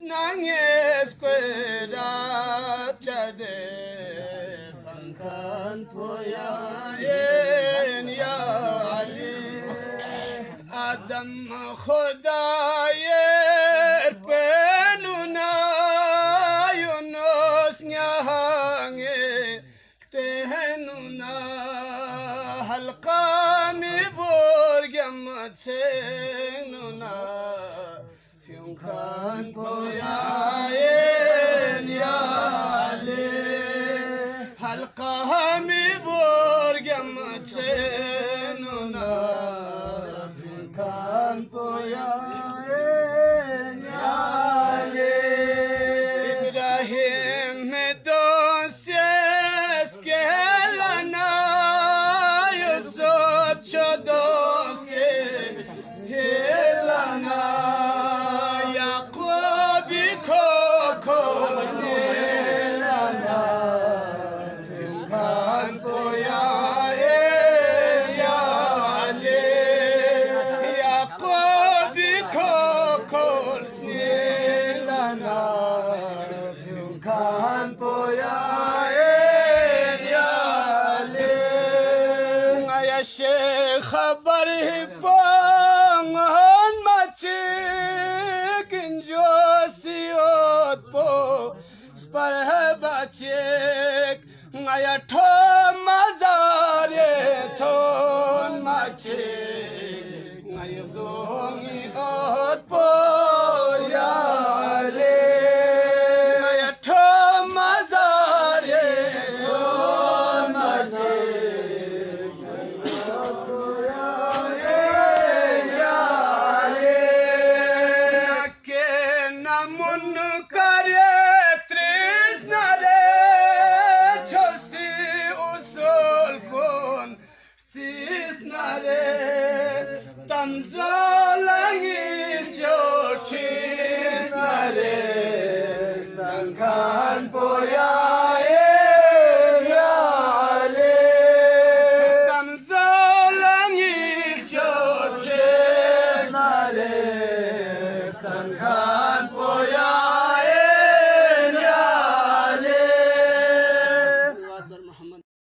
nangis kwerap chade pankan poyayen ya Ali Adam Khudayer penuna Yunus nyahange tehenuna halqami burgam tsenuna Fiunkan poyayen ya Ali halqami burgam tsenuna Fiunkan poyayen ya Ali İbrahim dosjes kelana Yusuf chodosye telana Yakubi kokonelana Fiunkan poyayen ya Ali Yakubi kokonelana Fiunkan poyayen ya Ali Ngaya Sheikh khabar hipang han machik injosiot po sparhabachik ngaya thom mazare thon machik ngaya dongi ot po ya Ali ngaya thom mazare thon machik namun karya tresnare chosi usul kun cisnare tamzolangi chotisnare sangkan poya